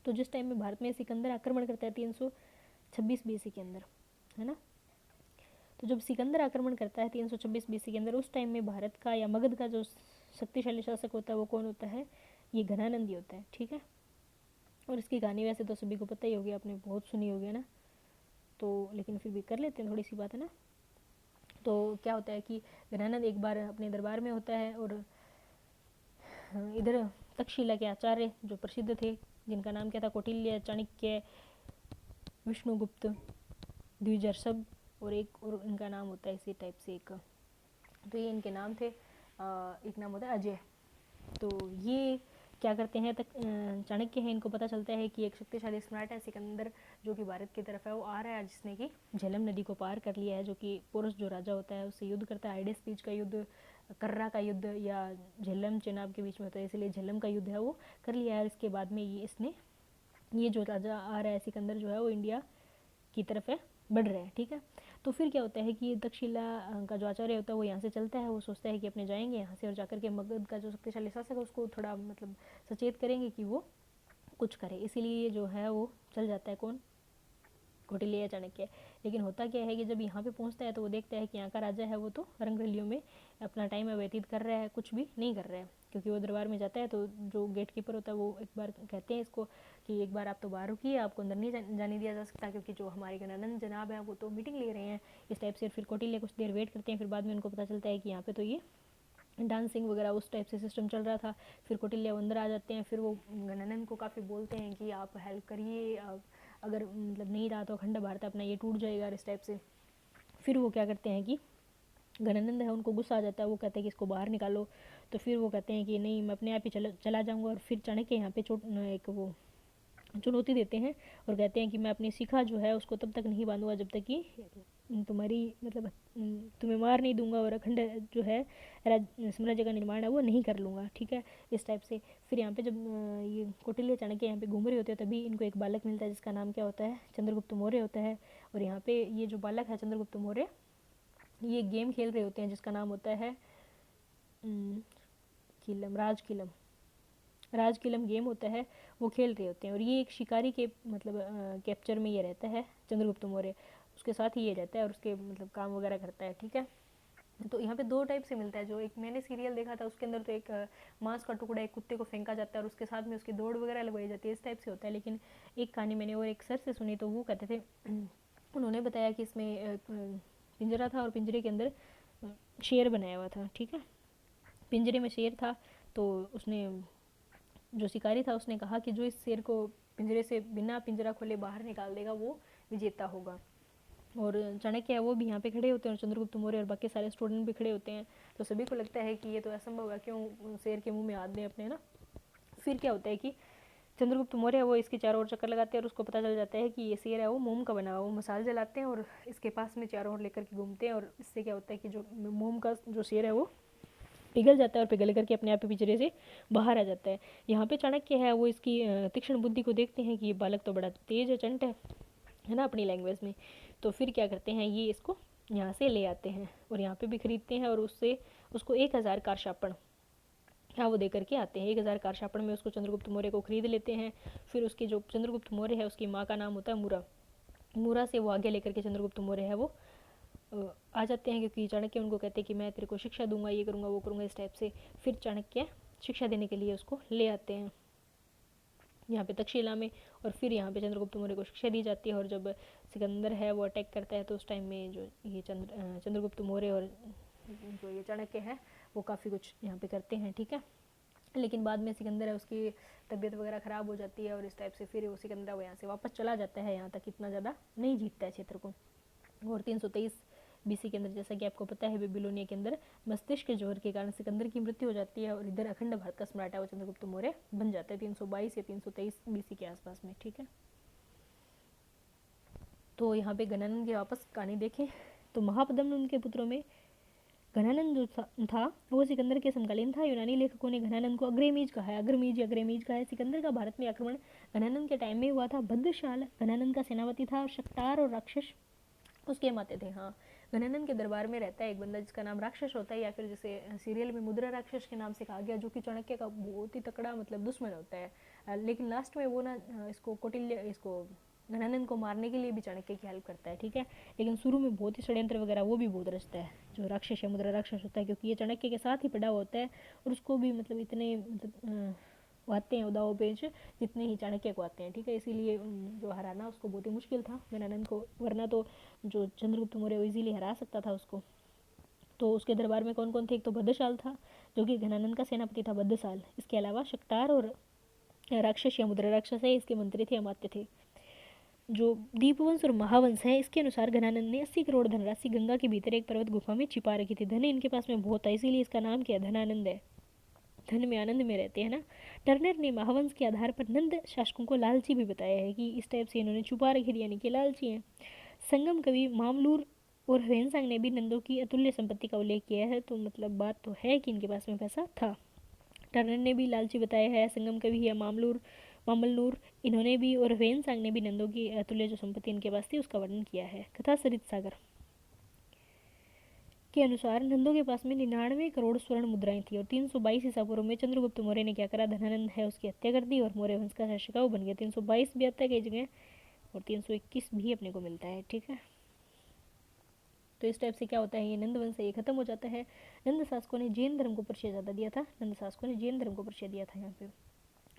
S1: तो जिस टाइम में भारत में सिकंदर आक्रमण करता है 326 बीसी के अंदर, है ना, तो जब सिकंदर आक्रमण करता है 326 बीसी के अंदर, उस टाइम में भारत का या मगध का जो शक्तिशाली शासक होता है वो कौन होता है? ये घनानंदी होता है, ठीक है। और इसकी कहानी वैसे तो सभी को पता ही होगी, आपने बहुत सुनी होगी ना, तो लेकिन फिर भी कर लेते हैं, थोड़ी सी बात है ना। तो क्या होता है कि घनानंद एक बार अपने दरबार में होता है और इधर तक्षशिला के आचार्य जो प्रसिद्ध थे, जिनका नाम क्या था? कौटिल्य, चाणक्य, विष्णुगुप्त, द्विजर्षभ और एक और इनका नाम होता है इसी टाइप से एक, तो ये इनके नाम थे। एक नाम होता है अजय। तो ये क्या करते हैं? तक चाणक्य है, इनको पता चलता है कि एक शक्तिशाली सम्राट है सिकंदर जो कि भारत की तरफ है, वो आ रहा है, जिसने कि झेलम नदी को पार कर लिया है, जो कि पोरस जो राजा होता है उससे युद्ध करता है। आइडिस बीच का युद्ध, कर्रा का युद्ध या झेलम चेनाब के बीच में होता है, इसलिए झेलम का युद्ध है वो कर लिया है। और इसके बाद में ये जो राजा आ रहा है सिकंदर जो है वो इंडिया की तरफ है बढ़ रहा है, ठीक है। तो फिर क्या होता है कि तक्षशिला का जो आचार्य होता है वो यहाँ से चलता है, वो सोचता है कि अपने जाएंगे यहाँ से और जाकर के मगध का जो शक्तिशाली शासक है उसको थोड़ा मतलब सचेत करेंगे कि वो कुछ करे, इसीलिए जो है वो चल जाता है। कौन? कौटिल्य या चाणक्य। लेकिन होता क्या है कि जब यहाँ पे पहुँचता है तो वो देखता है कि यहाँ का राजा है वो तो रंगरलियों में अपना टाइम व्यतीत कर रहा है, कुछ भी नहीं कर रहा है, क्योंकि वो दरबार में जाता है तो जो गेट कीपर होता है वो एक बार कहते हैं इसको कि एक बार आप तो बाहर रुकिए, आपको अंदर नहीं जाने दिया जा सकता, क्योंकि जो हमारे घनानंद जनाब हैं वो तो मीटिंग ले रहे हैं, इस टाइप से। फिर कौटिल्य कुछ देर वेट करते हैं, फिर बाद में उनको पता चलता है कि यहाँ पे तो ये डांसिंग वगैरह उस टाइप से सिस्टम चल रहा था। फिर कौटिल्य अंदर आ जाते हैं, फिर वो घनानंद को काफ़ी बोलते हैं कि आप हेल्प करिए, अगर मतलब नहीं रहा तो अखंड भारत अपना ये टूट जाएगा, इस टाइप से। फिर वो क्या करते हैं कि घनानंद है उनको गुस्सा आ जाता है, वो कहते हैं कि इसको बाहर निकालो। तो फिर वो कहते हैं कि नहीं, मैं अपने आप ही चला जाऊँगा। और फिर चाणक्य यहाँ पे एक वो चुनौती देते हैं और कहते हैं कि मैं अपनी शिखा जो है उसको तब तक नहीं बांधूंगा जब तक कि तुम्हारी मतलब तुम्हें मार नहीं दूंगा और अखंड जो है साम्राज्य का निर्माण है वो नहीं कर लूँगा, ठीक है, इस टाइप से। फिर यहाँ पे जब ये कौटिल्य चाणक्य यहाँ पे घूम रहे होते हैं तभी इनको एक बालक मिलता है जिसका नाम क्या होता है? चंद्रगुप्त मौर्य होता है। और यहाँ पे ये जो बालक है चंद्रगुप्त मौर्य, ये गेम खेल रहे होते हैं जिसका नाम होता है राज किलम गेम होता है, वो खेल रहे होते हैं। और ये एक शिकारी के मतलब कैप्चर में ये रहता है चंद्रगुप्त मौर्य, उसके साथ ही ये रहता है और उसके मतलब काम वगैरह करता है, ठीक है। तो यहाँ पे दो टाइप से मिलता है, जो एक मैंने सीरियल देखा था उसके अंदर तो एक मांस का टुकड़ा एक कुत्ते को फेंका जाता है और उसके साथ में उसकी दौड़ वगैरह लगवाई जाती है, इस टाइप से होता है। लेकिन एक कहानी मैंने और एक सर से सुनी तो वो कहते थे, उन्होंने बताया कि इसमें पिंजरा था और पिंजरे के अंदर शेर बनाया हुआ था, ठीक है। पिंजरे में शेर था, तो उसने जो शिकारी था उसने कहा कि जो इस शेर को पिंजरे से बिना पिंजरा खोले बाहर निकाल देगा वो विजेता होगा। और चाणक्य है वो भी यहाँ पे खड़े होते हैं और चंद्रगुप्त मौर्य और बाकी सारे स्टूडेंट भी खड़े होते हैं। तो सभी को लगता है कि ये तो असंभव है, क्यों शेर के मुंह में हाथ दें अपने, ना। फिर क्या होता है कि चंद्रगुप्त मौर्य वो इसके चारों ओर चक्कर लगाते हैं और उसको पता चल जाता है कि ये शेर है वो मोम का बना हुआ, वो मसाल जलाते हैं और इसके पास में चारों ओर लेकर के घूमते हैं। और इससे क्या होता है कि जो मोम का जो शेर है वो पिघल जाता है और पिघल करके अपने आप ही पिंजरे से बाहर आ जाता है। यहाँ पे चाणक्य है वो इसकी तीक्ष्ण बुद्धि को देखते हैं कि ये बालक तो बड़ा तेज है, चंट है ना अपनी लैंग्वेज में। तो फिर क्या करते हैं, ये इसको यहाँ से ले आते हैं और यहाँ पे भी खरीदते हैं और उससे उसको 1000 कारशापण हाँ वो दे करके आते हैं। 1000 कारशापण में उसको चंद्रगुप्त मौर्य को खरीद लेते हैं। फिर उसकी जो चंद्रगुप्त मौर्य है उसकी माँ का नाम होता है मुरा। मुरा से वो आगे लेकर के चंद्रगुप्त मौर्य है वो आ जाते हैं, क्योंकि चाणक्य उनको कहते हैं कि मैं तेरे को शिक्षा दूंगा, ये करूंगा वो करूंगा इस टाइप से। फिर चाणक्य शिक्षा देने के लिए उसको ले आते हैं यहाँ पे तक्षशिला में, और फिर यहाँ पे चंद्रगुप्त मौर्य को शिक्षा दी जाती है। और जब सिकंदर है वो अटैक करता है तो उस टाइम में जो ये चंद्रगुप्त मौर्य और जो ये चाणक्य है वो काफ़ी कुछ यहाँ पे करते हैं, ठीक है। लेकिन बाद में सिकंदर है उसकी तबीयत वगैरह ख़राब हो जाती है और इस टाइप से फिर वो सिकंदर वो यहाँ से वापस चला जाता है, यहाँ तक इतना ज़्यादा नहीं जीतता है क्षेत्र को। और 323 बीसी के अंदर, जैसा कि आपको पता है, बेबीलोनिया के अंदर मस्तिष्क ज्वर के कारण सिकंदर की मृत्यु हो जाती है और इधर अखंड भारत का सम्राट है वो चंद्रगुप्त मौर्य बन जाता है 322 या 323 बीसी के आसपास में, ठीक है। तो यहाँ पे घनानंद की वापस कहानी देखें तो महापद्म उनके पुत्रों में घनानंद जो था वो सिकंदर के समकालीन था। यूनानी लेखकों ने घनानंद को अग्रमीज कहा है, अग्रमीज कहा है। सिकंदर का भारत में आक्रमण घनानंद के टाइम में हुआ था। भद्रशाल घनानंद का सेनापति था और शक्तार और राक्षस उसके माते थे। हाँ, घनानंद के दरबार में रहता है एक बंदा जिसका नाम राक्षस होता है, या फिर जैसे सीरियल में मुद्रा राक्षस के नाम से कहा गया, जो कि चाणक्य का बहुत ही तकड़ा मतलब दुश्मन होता है। लेकिन लास्ट में वो ना इसको कौटिल्य इसको घनानंद को मारने के लिए भी चाणक्य की हेल्प करता है, ठीक है। लेकिन शुरू में बहुत ही षड्यंत्र वगैरह वो भी बहुत रचता है जो राक्षस है, मुद्रा राक्षस होता है, क्योंकि ये चाणक्य के साथ ही पड़ा होता है और उसको भी मतलब इतने मतलब आते हैं उदाव पेज जितने ही चाणक्य को आते हैं, ठीक है। इसीलिए जो हराना उसको बहुत ही मुश्किल था घनानंद को, वरना तो जो चंद्रगुप्त मौर्य इजीली हरा सकता था उसको। तो उसके दरबार में कौन कौन थे, एक तो भद्रशाल था जो कि घनानंद का सेनापति था, भद्रशाल। इसके अलावा शक्तार और राक्षस या मुद्रा राक्षस है, इसके मंत्री थे, अमात्य थे। जो दीपवंश और महावंश है इसके अनुसार घनानंद ने 80 करोड़ धनराशि गंगा के भीतर एक पर्वत गुफा में छिपा रखी थी। धन इनके पास में बहुत था, इसीलिए इसका नाम क्या धनानंद है, धन में आनंद में रहते हैं ना। टर्नर ने महावंश के आधार पर नंद शासकों को लालची भी बताया है कि इस टाइप से इन्होंने छुपा रखी थी, यानी कि लालची हैं। संगम कवि मामलूर और ह्वेनसांग ने भी नंदों की अतुल्य संपत्ति का उल्लेख किया है, तो मतलब बात तो है कि इनके पास में पैसा था। टर्नर ने भी लालची बताया है, संगम कवि या मामलनूर इन्होंने भी, और ह्वेनसांग ने भी नंदों की अतुल्य जो संपत्ति इनके पास थी उसका वर्णन किया है। कथा सरित सागर के अनुसार नंदों के पास में 99 करोड़ स्वर्ण मुद्राएं थी और 322 ईसा पूर्व में चंद्रगुप्त मौर्य ने क्या करा, धनानंद है उसकी हत्या कर दी और मौर्य वंश का शासक वो बन गया। 322 भी आता है कई जगह और 321 भी अपने को मिलता है, ठीक है। तो इस टाइप से क्या होता है, ये नंद वंश ये खत्म हो जाता है। नंद शासकों ने जैन धर्म को परिचय ज़्यादा दिया था, नंद शासकों ने जैन धर्म को परिचय दिया था। यहाँ पे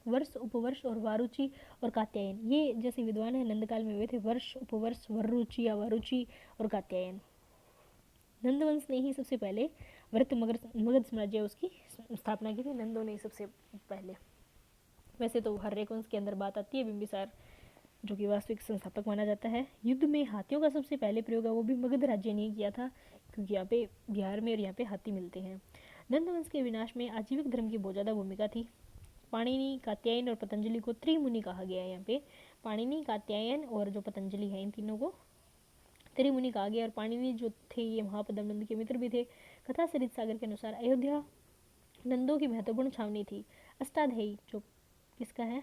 S1: वर्ष उपवर्ष और वारुचि और कात्यायन, ये जैसे विद्वान है नंद काल में हुए थे, वर्ष उपवर्ष वरुचि या वारुचि और कात्यायन। नंदवंश ने ही सबसे पहले वृत्त मगध साम्राज्य उसकी स्थापना की थी, नंदों ने सबसे पहले। वैसे तो हर एक वंश के अंदर बात आती है, बिंबिसार जो कि वास्तविक संस्थापक माना जाता है। युद्ध में हाथियों का सबसे पहले प्रयोग है वो भी मगध राज्य ने किया था, क्योंकि यहाँ पे बिहार में और यहाँ पे हाथी मिलते हैं। नंदवंश के विनाश में आजीविक धर्म की बहुत ज़्यादा भूमिका थी। पाणिनि, कात्यायन और पतंजलि को त्रिमुनि कहा गया है। यहाँ पे पाणिनि, कात्यायन और जो पतंजलि है इन तीनों को त्रिमुनि कहा गया। और पाणिनि जो थे ये महापद्म नंद के मित्र भी थे। कथा सरित सागर के अनुसार अयोध्या नंदों की महत्वपूर्ण छावनी थी। अष्टाध्यायी जो किसका है,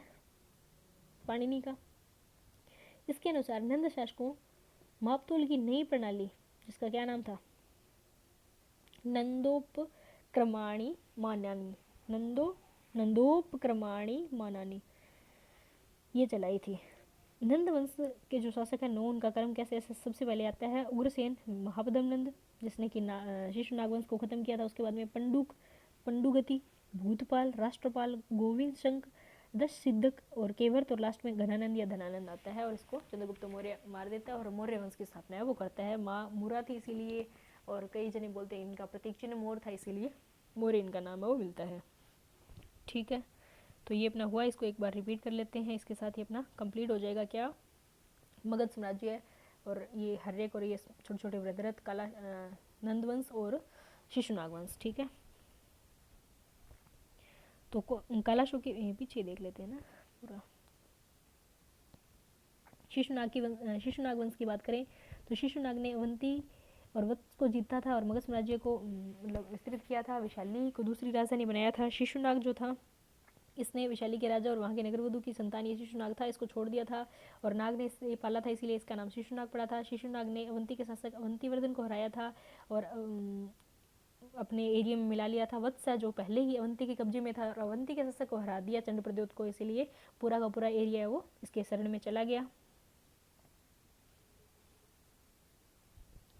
S1: पाणिनि का। इसके अनुसार नंद शासकों मापतोल की नई प्रणाली, जिसका क्या नाम था, नंदोपक्रमाणी मानानी, नंदोपक्रमाणी मानानी, ये चलाई थी। नंद वंश के जो शासक है उनका कर्म कैसे, सबसे पहले आता है उग्रसेन महापद्म नंद, जिसने कि शिशु नागवंश को खत्म किया था। उसके बाद में पंडुगति, भूतपाल, राष्ट्रपाल, गोविंद शंख, दश सिद्धक और केवर्त, और लास्ट में घनानंद या धनानंद आता है और इसको चंद्रगुप्त मौर्य मार देता है और मौर्य वंश की स्थापना है वो करता है। माँ मुरा थी इसीलिए, और कई जने बोलते हैं इनका प्रतीक चिन्ह मोर था इसीलिए मौर्य इनका नाम है वो मिलता है, ठीक है। तो ये अपना हुआ, इसको एक बार रिपीट कर लेते हैं, इसके साथ ही अपना कंप्लीट हो जाएगा क्या, मगध साम्राज्य है और ये हर्यक और ये छोटे छोटे वृद्धरथ, काला नंदवंश और शिशुनाग वंश, ठीक है। तो कालाशोक के पीछे देख लेते हैं ना पूरा। शिशुनाग वंश की बात करें तो शिशुनाग ने अवंती और वत्स को जीता था और मगध साम्राज्य को मतलब विस्तृत किया था। वैशाली को दूसरी राजधानी बनाया था। शिशुनाग जो था इसने वैशाली के राजा और वहाँ के नगरवधु की संतान ये शिशुनाग था, इसको छोड़ दिया था और नाग ने इसे पाला था, इसीलिए इसका नाम शिशुनाग पड़ा था। शिशुनाग ने अवंती के शासक अवंतीवर्धन को हराया था और अपने एरिया में मिला लिया था। वत्स जो पहले ही अवंती के कब्जे में था और अवंती के शासक को हरा दिया चंद्रप्रद्योत को, इसीलिए पूरा का पूरा एरिया है वो इसके शरण में चला गया।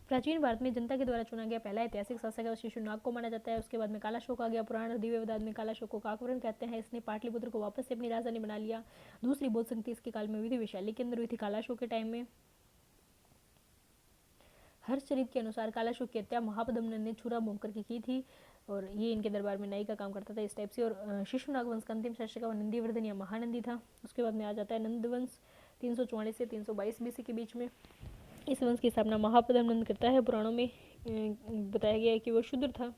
S1: प्राचीन भारत में जनता के द्वारा चुना गया पहला ऐतिहासिक शासक है शिशुनाग को माना जाता है। उसके बाद में कालाशोक आ गया। पुराण और दिव्यवदान में कालाशोक को काकवरण कहते हैं। इसने पाटलिपुत्र को वापस से अपनी राजधानी बना लिया। दूसरी बौद्ध संधि इसके काल में हुई थी, वैशाली के अंदर हुई थी कालाशोक के टाइम में। हर्षचरित के अनुसार कालाशोक की हत्या महापद्मनंद ने छुरा भोंक करके की थी और ये इनके दरबार में नाई का काम करता था इस टाइप से। और शिशुनाग वंश का अंतिम शासक वो नंदीवर्धन या महानंदी था। उसके बाद में आ जाता है नंदवंश 344 से 322 बीसी के बीच में। इस वंश की स्थापना महापद्मनंद करता है। पुराणों में बताया गया है कि वो शूद्र था।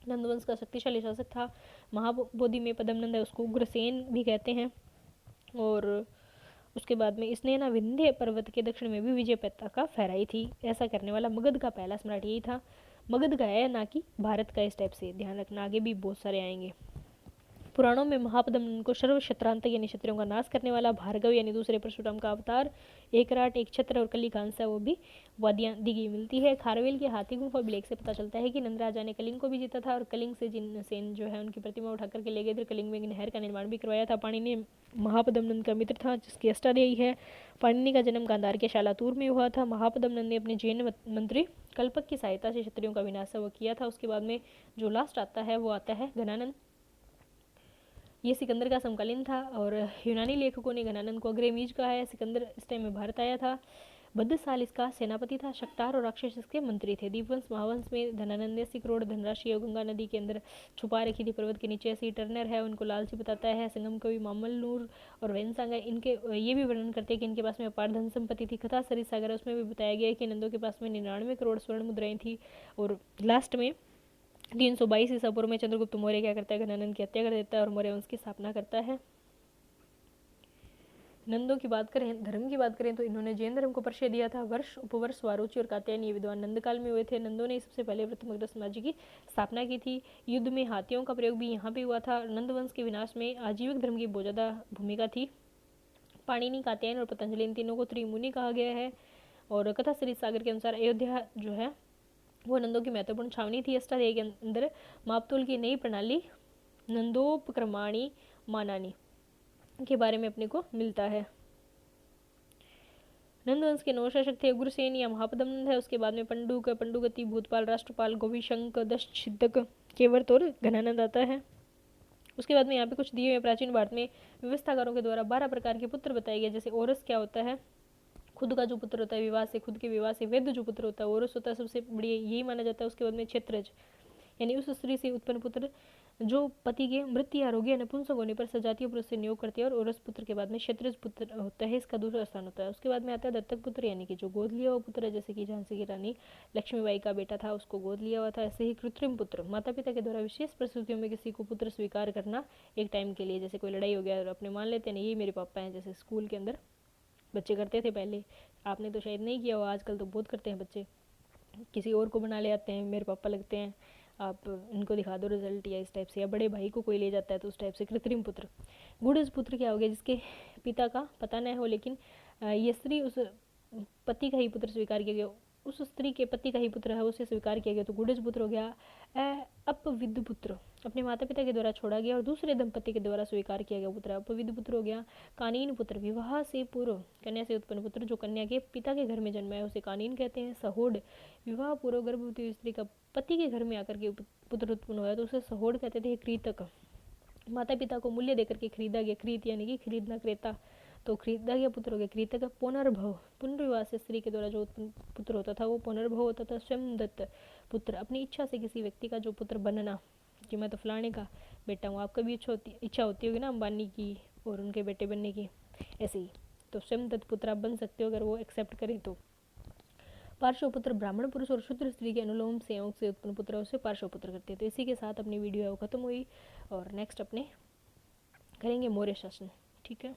S1: नंदवंश का शक्तिशाली शासक था। महाबोधि में पद्मनंद है, उसको उग्रसेन भी कहते हैं। और उसके बाद में इसने ना विंध्य पर्वत के दक्षिण में भी विजय पताका फहराई थी। ऐसा करने वाला मगध का पहला सम्राट यही था। मगध का है ना कि भारत का, इस टाइप से ध्यान रखना, आगे भी बहुत सारे आएंगे। पुराणों में महापद्मनंद को सर्व शत्रांतक यानी क्षत्रियों का नाश करने वाला, भार्गव यानी दूसरे परशुराम का अवतार, एक राट, एक छत्र और कली का अंश है, वो भी वादियां दी गई मिलती है। खारवेल के हाथी गुफा अभिलेख से पता चलता है कि नंद राजा ने कलिंग को भी जीता था और कलिंग से जिन सेन जो है उनकी प्रतिमा उठा करके ले गए थे। कलिंग में एक नहर का निर्माण भी करवाया था। पाणिनि महापद्मनंद का मित्र था जिसकी अष्टाध्यायी है। पाणिनि का जन्म गांधार के शालातूर में हुआ था। महापद्मनंद ने अपने जैन मंत्री कल्पक की सहायता से क्षत्रियों का विनाश वो किया था। उसके बाद में जो लास्ट आता है वो आता है घनानंद। ये सिकंदर का समकालीन था और यूनानी लेखकों ने घनानंद को अग्रमीज कहा है। सिकंदर इस टाइम में भारत आया था। 32 साल इसका सेनापति था। शक्तार और राक्षस इसके मंत्री थे। दीपवंश महावंश में धनानंद ने 80 करोड़ धनराशि गंगा नदी के अंदर छुपा रखी थी पर्वत के नीचे। ऐसी टर्नर है उनको लालची बताता है। संगम कवि मामल नूर और वेनसांग इनके ये भी वर्णन करते हैं कि इनके पास में अपार धन संपत्ति थी। कथा सरित सागर उसमें भी बताया गया है कि नंदों के पास में 99 करोड़ स्वर्ण मुद्राएं थी। और लास्ट में 322 ईसा पूर्व में चंद्रगुप्त मौर्य क्या करता है, घनानंद की हत्या कर देता है और मौर्य वंश की स्थापना करता है। नंदों की बात करें, धर्म की बात करें तो इन्होंने जैन धर्म को परिचय दिया था। वर्ष उपवर्ष स्वारोचि और कात्यायन ये विद्वान नंद काल में हुए थे। नंदों ने सबसे पहले मगध साम्राज्य की स्थापना की थी। युद्ध में हाथियों का प्रयोग भी यहाँ पे हुआ था। नंद वंश के विनाश में आजीविक धर्म की बहुत ज़्यादा भूमिका थी। पाणिनि, कात्यायन और पतंजलि इन तीनों को त्रिमुनि कहा गया है। और कथा सरित सागर के अनुसार अयोध्या जो है वो नंदों की महत्वपूर्ण छावनी थी। अष्टाध्यायी के अंदर मापतोल की नई प्रणाली नंदोपक्रमाणी मानानी के बारे में अपने को मिलता है। नंदवंश के 9 शासक थे। उग्रसेन या महापद्मनंद है। उसके बाद में पंडुक, पंडुगति, भूतपाल, राष्ट्रपाल, गोविशंक, दशछिदक, केवर्त और घनानंद आता है। उसके बाद में यहाँ पे कुछ दिए हुए प्राचीन भारत में व्यवस्थाकारों के द्वारा 12 प्रकार के पुत्र बताए गए। जैसे ओरस क्या होता है, खुद का जो पुत्र होता है विवाह से, खुद के विवाह से। वेद जो पुत्र होता है ओरस होता है, सबसे बढ़िया यही माना जाता है। उसके बाद में क्षेत्रज यानी उस स्त्री से उत्पन्न पुत्र जो पति के मृत्यु, आरोग्य, नपुंसक होने पर सजातीय पुरुष से नियोग करती है। और ओरस पुत्र के बाद में क्षेत्रज पुत्र होता है, इसका दूसरा स्थान होता है। उसके बाद में आता है दत्तक पुत्र यानी कि जो गोद लिया हुआ पुत्र है, जैसे कि झांसी की रानी लक्ष्मीबाई का बेटा था उसको गोद लिया हुआ था। ऐसे ही कृत्रिम पुत्र, माता पिता के द्वारा विशेष परिस्थितियों में किसी को पुत्र स्वीकार करना एक टाइम के लिए, जैसे कोई लड़ाई हो गया और अपने मान लेते हैं ये मेरे पापा हैं, जैसे स्कूल के अंदर बच्चे करते थे पहले। आपने तो शायद नहीं किया हो, आजकल तो बहुत करते हैं बच्चे, किसी और को बना ले आते हैं, मेरे पापा लगते हैं, आप इनको दिखा दो रिजल्ट, या इस टाइप से। या बड़े भाई को कोई ले जाता है तो उस टाइप से। कृत्रिम पुत्र, गूढ़ पुत्र क्या हो गया, जिसके पिता का पता न हो लेकिन ये स्त्री उस पति का ही पुत्र स्वीकार किया गया, उस स्त्री के पति का ही पुत्र है उसे स्वीकार किया गया, तो गूढ़ पुत्र हो गया। अपविद पुत्र, अपने माता पिता के द्वारा छोड़ा गया और दूसरे दंपति के द्वारा स्वीकार किया गया पुत्र, अपविद पुत्र हो गया। कानीन पुत्र, विवाह से पूर्व कन्या से उत्पन्न पुत्र जो कन्या के पिता के घर में जन्मा है उसे कानीन कहते हैं। सहोड, विवाह पूर्व गर्भवती स्त्री का पति के घर में आकर के पुत्र उत्पन्न हुआ तो उसे सहोड कहते थे। क्रीतक, माता पिता को मूल्य देकर के खरीदा गया, क्रीत यानी कि खरीदना, क्रेता, तो खरीदा गया पुत्र हो गया क्रीतक। पुनर्भव, पुनर्विवाह से स्त्री के द्वारा जो उत्पन्न पुत्र होता था वो पुनर्भव होता था। स्वयं दत्त पुत्र, अपनी इच्छा से किसी व्यक्ति का जो पुत्र बनना, कि मैं तो फलाने का बेटा हूँ, आपका भी इच्छा होती होगी ना अंबानी की और उनके बेटे बनने की, ऐसे ही तो स्वयं दत्त पुत्र आप बन सकते हो अगर वो एक्सेप्ट करें तो। पार्श्व पुत्र, ब्राह्मण पुरुष और शूद्र स्त्री के अनुलोम संयोग से उत्पन्न पुत्र उसे पार्श्व पुत्र करते हैं। तो इसी के साथ अपनी वीडियो है वो खत्म हुई और नेक्स्ट अपने करेंगे मौर्य शासन। ठीक है।